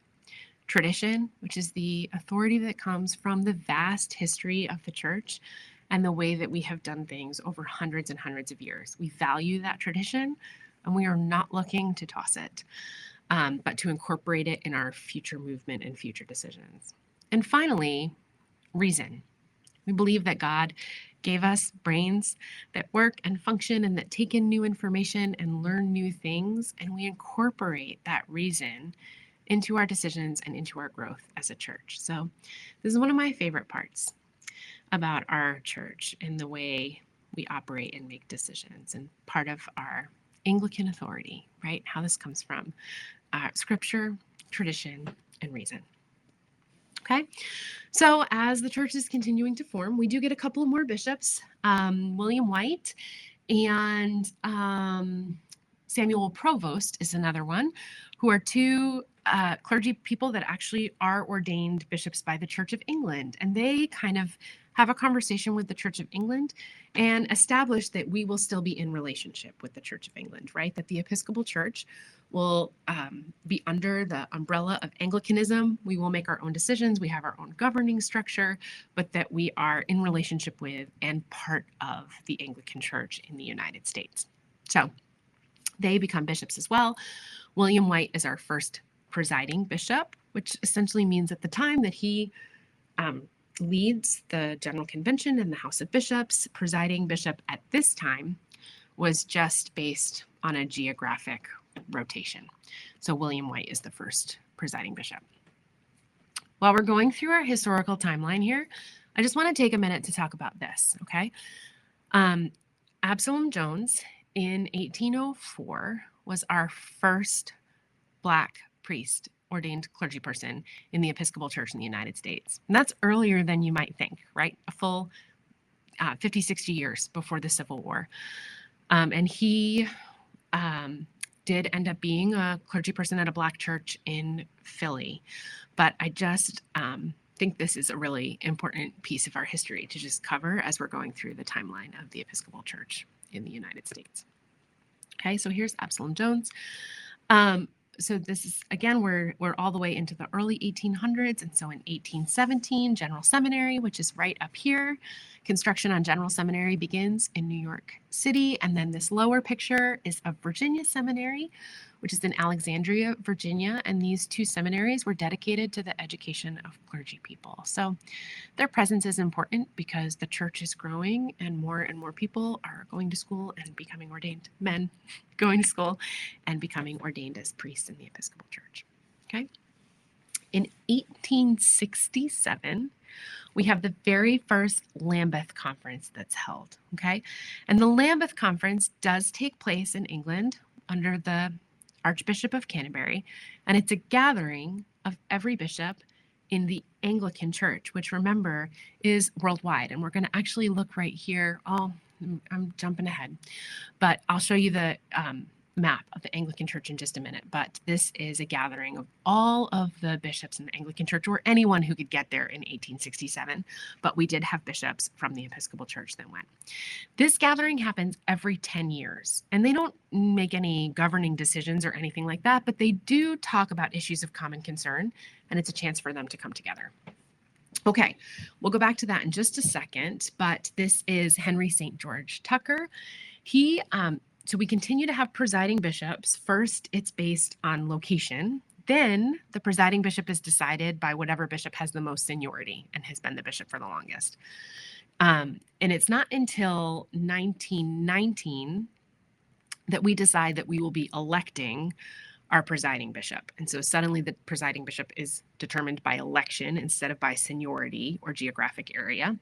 Tradition, which is the authority that comes from the vast history of the church and the way that we have done things over hundreds and hundreds of years. We value that tradition and we are not looking to toss it, but to incorporate it in our future movement and future decisions. And finally, reason. We believe that God gave us brains that work and function and that take in new information and learn new things, and we incorporate that reason into our decisions and into our growth as a church. So this is one of my favorite parts about our church and the way we operate and make decisions, and part of our Anglican authority, right? How this comes from scripture, tradition, and reason. Okay, so as the church is continuing to form, we do get a couple of more bishops, William White and Samuel Provost is another one, who are two clergy people that actually are ordained bishops by the Church of England. And they kind of have a conversation with the Church of England and establish that we will still be in relationship with the Church of England, right? That the Episcopal Church will be under the umbrella of Anglicanism. We will make our own decisions. We have our own governing structure, but that we are in relationship with and part of the Anglican Church in the United States. So they become bishops as well. William White is our first presiding bishop, which essentially means at the time that he leads the General Convention and the House of Bishops, presiding bishop at this time was just based on a geographic rotation. So William White is the first presiding bishop. While we're going through our historical timeline here, I just want to take a minute to talk about this, okay? Absalom Jones in 1804 was our first Black priest ordained clergy person in the Episcopal Church in the United States. And that's earlier than you might think, right? A full 50, 60 years before the Civil War. And he did end up being a clergy person at a Black church in Philly. But I just think this is a really important piece of our history to just cover as we're going through the timeline of the Episcopal Church in the United States. Okay, so here's Absalom Jones. So this is, again, we're all the way into the early 1800s. And so in 1817, General Seminary, which is right up here, construction on General Seminary begins in New York City. And then this lower picture is of Virginia Seminary, which is in Alexandria, Virginia. And these two seminaries were dedicated to the education of clergy people. So their presence is important because the church is growing and more people are going to school and becoming ordained, men going to school and becoming ordained as priests in the Episcopal Church. Okay. In 1867, we have the very first Lambeth Conference that's held. Okay. And the Lambeth Conference does take place in England under the Archbishop of Canterbury, and it's a gathering of every bishop in the Anglican Church, which, remember, is worldwide. And we're going to actually look right here. Oh, I'm jumping ahead, but I'll show you the map of the Anglican Church in just a minute. But this is a gathering of all of the bishops in the Anglican Church, or anyone who could get there in 1867. But we did have bishops from the Episcopal Church that went. This gathering happens every 10 years, and they don't make any governing decisions or anything like that, but they do talk about issues of common concern, and it's a chance for them to come together. Okay, we'll go back to that in just a second, but this is Henry St. George Tucker. So we continue to have presiding bishops. First, it's based on location. Then the presiding bishop is decided by whatever bishop has the most seniority and has been the bishop for the longest. And it's not until 1919 that we decide that we will be electing our presiding bishop. And so suddenly the presiding bishop is determined by election instead of by seniority or geographic area.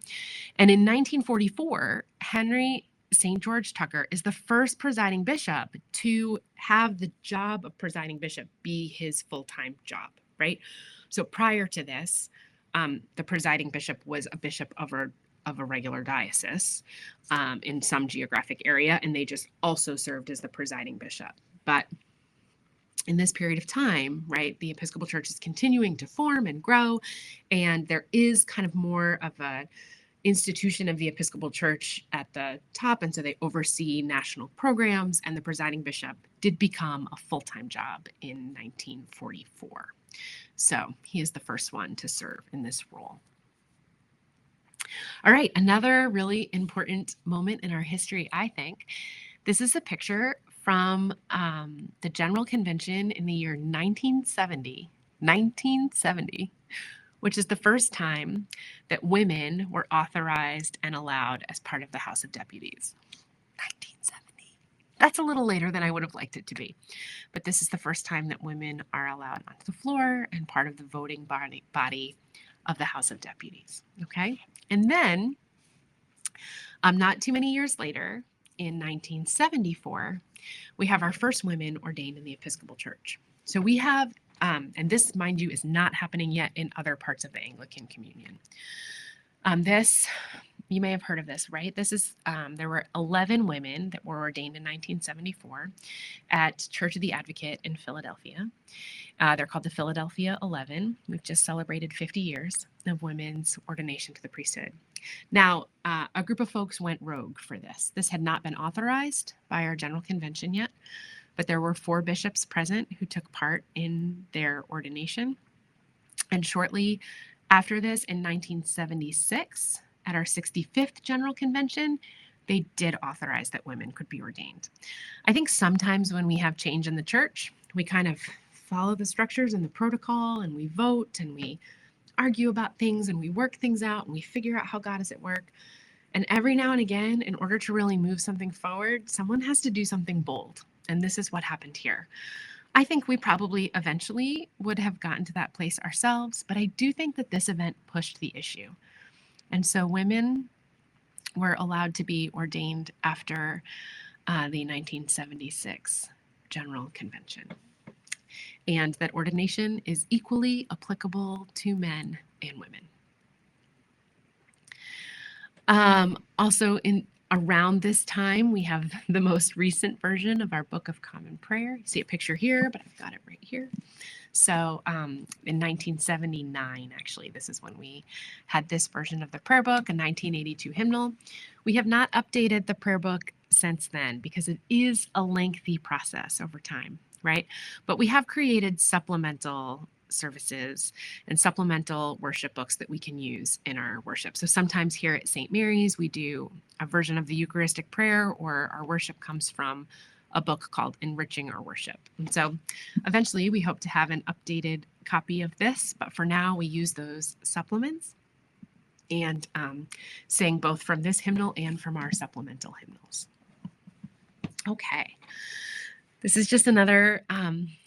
And in 1944, Henry St. George Tucker is the first presiding bishop to have the job of presiding bishop be his full-time job, right? So prior to this, the presiding bishop was a bishop of a regular diocese in some geographic area, and they just also served as the presiding bishop. But in this period of time, right, the Episcopal Church is continuing to form and grow, and there is kind of more of a institution of the Episcopal Church at the top, and so they oversee national programs, and the presiding bishop did become a full-time job in 1944. So he is the first one to serve in this role. All right, another really important moment in our history, I think. This is a picture from the General Convention in the year 1970, which is the first time that women were authorized and allowed as part of the House of Deputies. 1970. That's a little later than I would have liked it to be. But this is the first time that women are allowed onto the floor and part of the voting body of the House of Deputies. Okay? And then, not too many years later, in 1974, we have our first women ordained in the Episcopal Church. So we have, and this, mind you, is not happening yet in other parts of the Anglican Communion. This, you may have heard of this, right? This is, there were 11 women that were ordained in 1974 at Church of the Advocate in Philadelphia. They're called the Philadelphia 11. We've just celebrated 50 years of women's ordination to the priesthood. Now, a group of folks went rogue for this. This had not been authorized by our General Convention yet, but there were 4 bishops present who took part in their ordination. And shortly after this, in 1976, at our 65th General Convention, they did authorize that women could be ordained. I think sometimes when we have change in the church, we kind of follow the structures and the protocol, and we vote and we argue about things and we work things out and we figure out how God is at work. And every now and again, in order to really move something forward, someone has to do something bold. And this is what happened here. I think we probably eventually would have gotten to that place ourselves, but I do think that this event pushed the issue. And so women were allowed to be ordained after the 1976 General Convention. And that ordination is equally applicable to men and women. Also, around this time, we have the most recent version of our Book of Common Prayer. You see a picture here, but I've got it right here. So in 1979, actually, this is when we had this version of the prayer book, a 1982 hymnal. We have not updated the prayer book since then because it is a lengthy process over time, right? But we have created supplemental services and supplemental worship books that we can use in our worship. So sometimes here at St. Mary's, we do a version of the Eucharistic prayer, or our worship comes from a book called Enriching Our Worship. And so eventually we hope to have an updated copy of this, but for now we use those supplements and sing both from this hymnal and from our supplemental hymnals. Okay, this is just another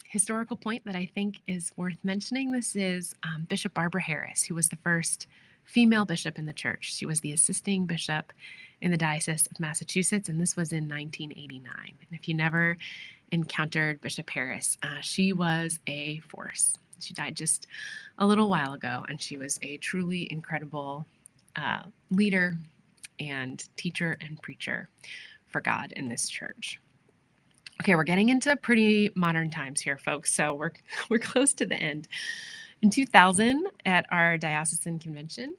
historical point that I think is worth mentioning. This is Bishop Barbara Harris, who was the first female bishop in the church. She was the assisting bishop in the Diocese of Massachusetts, and this was in 1989. And if you never encountered Bishop Harris, she was a force. She died just a little while ago, and she was a truly incredible leader and teacher and preacher for God in this church. Okay, we're getting into pretty modern times here, folks, so we're close to the end. In 2000, at our diocesan convention,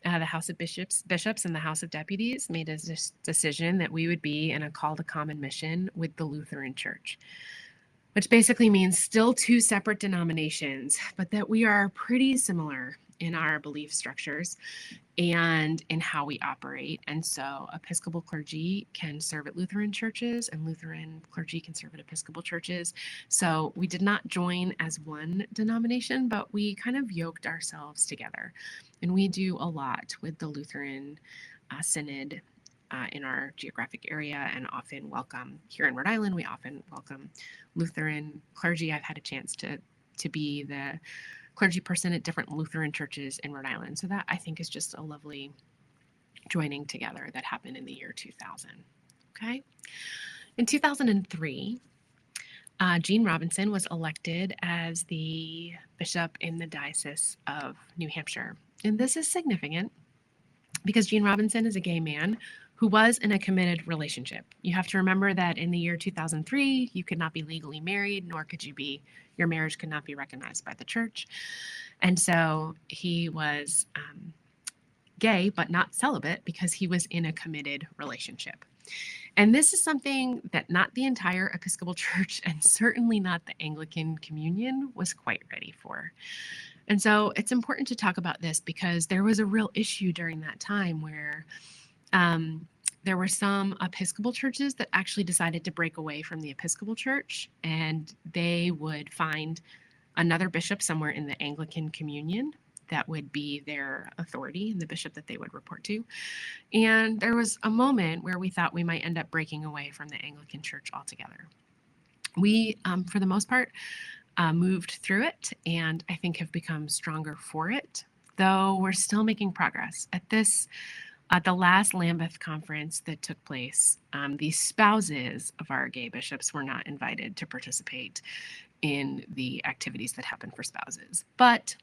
the House of Bishops and the House of Deputies made a decision that we would be in a call to common mission with the Lutheran Church, which basically means still 2 separate denominations, but that we are pretty similar in our belief structures and in how we operate. And so Episcopal clergy can serve at Lutheran churches and Lutheran clergy can serve at Episcopal churches. So we did not join as one denomination, but we kind of yoked ourselves together. And we do a lot with the Lutheran Synod in our geographic area, and often welcome, here in Rhode Island, we often welcome Lutheran clergy. I've had a chance to be the clergy person at different Lutheran churches in Rhode Island. So that, I think, is just a lovely joining together that happened in the year 2000. Okay. In 2003, Jean Robinson was elected as the bishop in the Diocese of New Hampshire. And this is significant because Jean Robinson is a gay man who was in a committed relationship. You have to remember that in the year 2003, you could not be legally married, nor could you be, your marriage could not be recognized by the church. And so he was gay, but not celibate because he was in a committed relationship. And this is something that not the entire Episcopal Church and certainly not the Anglican Communion was quite ready for. And so it's important to talk about this because there was a real issue during that time where there were some Episcopal churches that actually decided to break away from the Episcopal Church, and they would find another bishop somewhere in the Anglican Communion that would be their authority and the bishop that they would report to. And there was a moment where we thought we might end up breaking away from the Anglican Church altogether. We, for the most part, moved through it and I think have become stronger for it, though we're still making progress. At the last Lambeth conference that took place, the spouses of our gay bishops were not invited to participate in the activities that happen for spouses. But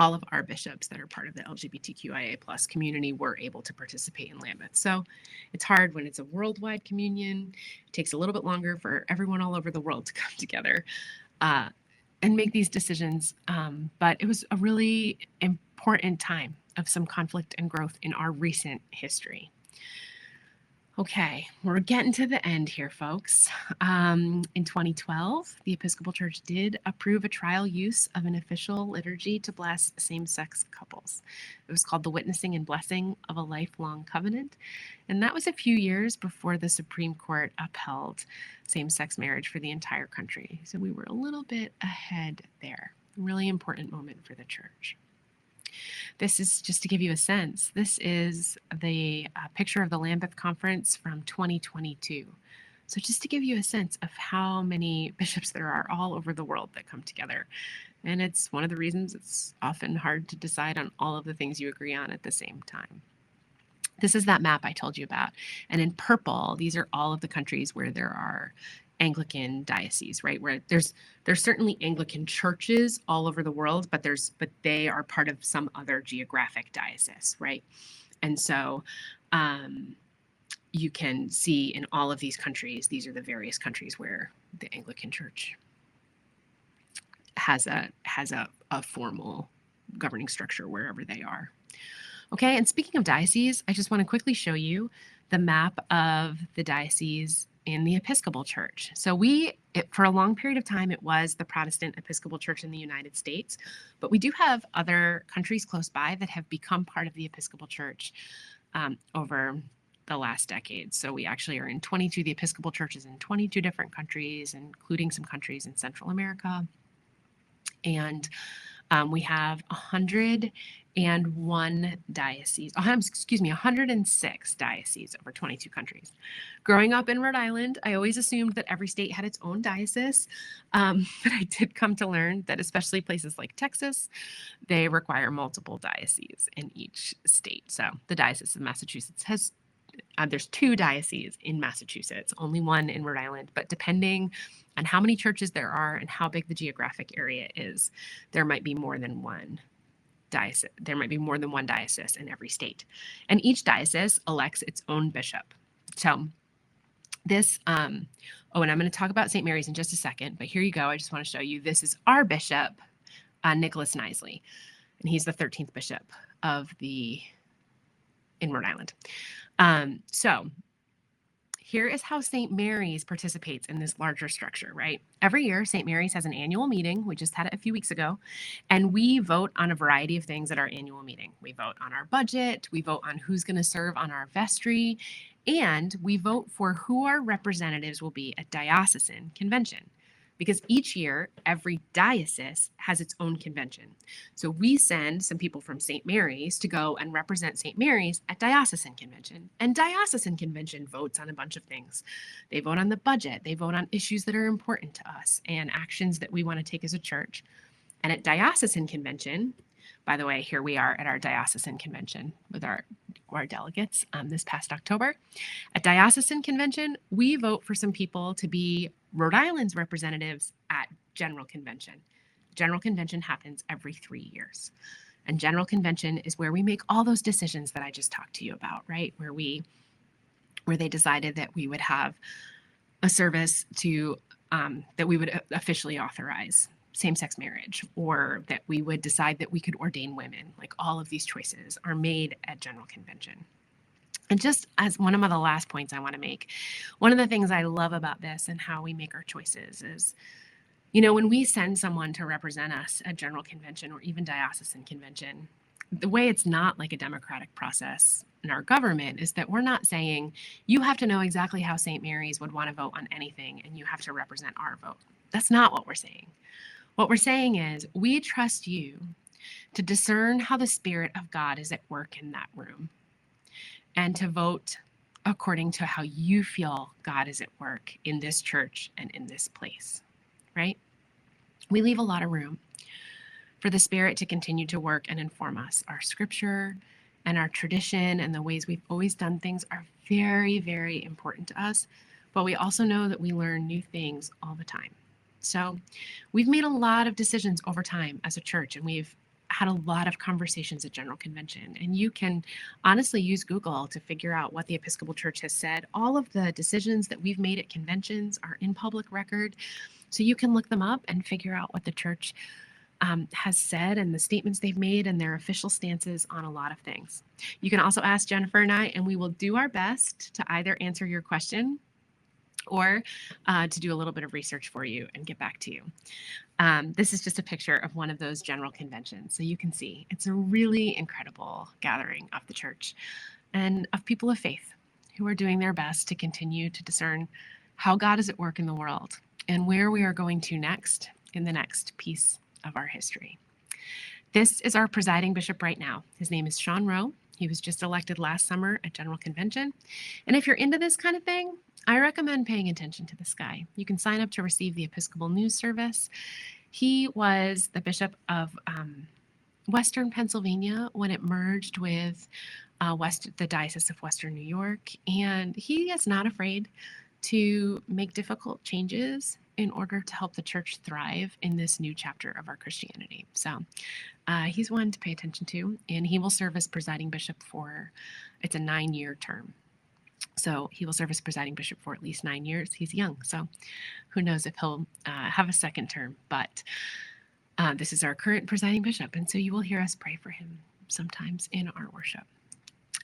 all of our bishops that are part of the LGBTQIA plus community were able to participate in Lambeth. So it's hard when it's a worldwide communion. It takes a little bit longer for everyone all over the world to come together and make these decisions. But it was a really important time of some conflict and growth in our recent history. Okay, we're getting to the end here, folks. In 2012, the Episcopal Church did approve a trial use of an official liturgy to bless same-sex couples. It was called the Witnessing and Blessing of a Lifelong Covenant, and that was a few years before the Supreme Court upheld same-sex marriage for the entire country. So we were a little bit ahead there. A really important moment for the church. This is just to give you a sense. This is the picture of the Lambeth Conference from 2022. So just to give you a sense of how many bishops there are all over the world that come together. And it's one of the reasons it's often hard to decide on all of the things you agree on at the same time. This is that map I told you about. And in purple, these are all of the countries where there are Anglican dioceses, right? Where there's certainly Anglican churches all over the world, but they are part of some other geographic diocese, right? And so you can see in all of these countries, these are the various countries where the Anglican Church has a formal governing structure wherever they are. Okay, and speaking of dioceses, I just want to quickly show you the map of the diocese in the Episcopal Church. So for a long period of time, it was the Protestant Episcopal Church in the United States, but we do have other countries close by that have become part of the Episcopal Church over the last decade. So we actually are in 22, the Episcopal Church is in 22 different countries, including some countries in Central America. And we have 106 dioceses over 22 countries. Growing up in Rhode Island, I always assumed that every state had its own diocese, but I did come to learn that especially places like Texas, they require multiple dioceses in each state. So the Diocese of Massachusetts there's 2 dioceses in Massachusetts, only 1 in Rhode Island, but depending on how many churches there are and how big the geographic area is, there might be more than one diocese. There might be more than one diocese in every state. And each diocese elects its own bishop. So this, and I'm going to talk about St. Mary's in just a second, but here you go. I just want to show you, this is our bishop, Nicholas Knisley, and he's the 13th bishop in Rhode Island. So here is how St. Mary's participates in this larger structure, right? Every year, St. Mary's has an annual meeting. We just had it a few weeks ago, and we vote on a variety of things at our annual meeting. We vote on our budget, we vote on who's going to serve on our vestry, and we vote for who our representatives will be at diocesan convention. Because each year, every diocese has its own convention. So we send some people from St. Mary's to go and represent St. Mary's at diocesan convention. And diocesan convention votes on a bunch of things. They vote on the budget. They vote on issues that are important to us and actions that we want to take as a church. And at diocesan convention, by the way, here we are at our diocesan convention with our delegates this past October. At diocesan convention, we vote for some people to be Rhode Island's representatives at General Convention. General Convention happens every 3 years. And General Convention is where we make all those decisions that I just talked to you about, right? Where they decided that we would have a service that we would officially authorize same-sex marriage, or that we would decide that we could ordain women. Like, all of these choices are made at General Convention. And just as one of the last points I want to make, one of the things I love about this and how we make our choices is, when we send someone to represent us at General Convention or even Diocesan Convention, the way it's not like a democratic process in our government is that we're not saying, you have to know exactly how St. Mary's would want to vote on anything and you have to represent our vote. That's not what we're saying. What we're saying is, we trust you to discern how the Spirit of God is at work in that room and to vote according to how you feel God is at work in this church and in this place, right? We leave a lot of room for the Spirit to continue to work and inform us. Our scripture and our tradition and the ways we've always done things are very, very important to us, but we also know that we learn new things all the time. So we've made a lot of decisions over time as a church, and we've had a lot of conversations at General Convention. And you can honestly use Google to figure out what the Episcopal Church has said. All of the decisions that we've made at conventions are in public record. So you can look them up and figure out what the church has said and the statements they've made and their official stances on a lot of things. You can also ask Jennifer and I, and we will do our best to either answer your question or to do a little bit of research for you and get back to you. This is just a picture of one of those general conventions. So you can see it's a really incredible gathering of the church and of people of faith who are doing their best to continue to discern how God is at work in the world and where we are going to next in the next piece of our history. This is our presiding bishop right now. His name is Sean Rowe. He was just elected last summer at General Convention. And if you're into this kind of thing, I recommend paying attention to this guy. You can sign up to receive the Episcopal News Service. He was the bishop of Western Pennsylvania when it merged with the Diocese of Western New York. And he is not afraid to make difficult changes in order to help the church thrive in this new chapter of our Christianity. So he's one to pay attention to, and he will serve as presiding bishop it's a 9-year term. So he will serve as presiding bishop for at least 9 years. He's young, so who knows if he'll have a second term, but this is our current presiding bishop, and so you will hear us pray for him sometimes in our worship.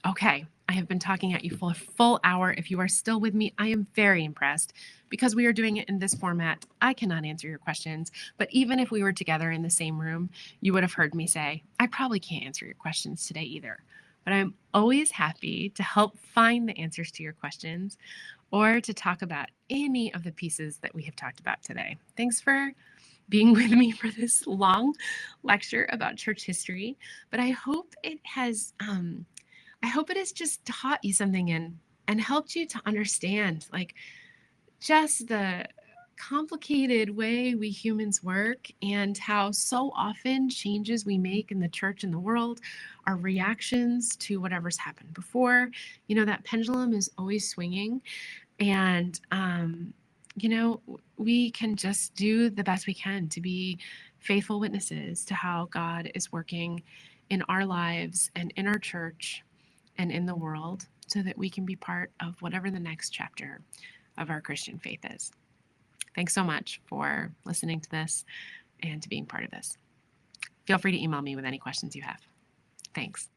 Okay, I have been talking at you for a full hour. If you are still with me, I am very impressed. Because we are doing it in this format, I cannot answer your questions, but even if we were together in the same room, you would have heard me say, I probably can't answer your questions today either. But I'm always happy to help find the answers to your questions or to talk about any of the pieces that we have talked about today. Thanks for being with me for this long lecture about church history, but I hope it has just taught you something and helped you to understand just the complicated way we humans work and how so often changes we make in the church and the world are reactions to whatever's happened before. That pendulum is always swinging, and we can just do the best we can to be faithful witnesses to how God is working in our lives and in our church and in the world, so that we can be part of whatever the next chapter of our Christian faith is. Thanks so much for listening to this and to being part of this. Feel free to email me with any questions you have. Thanks.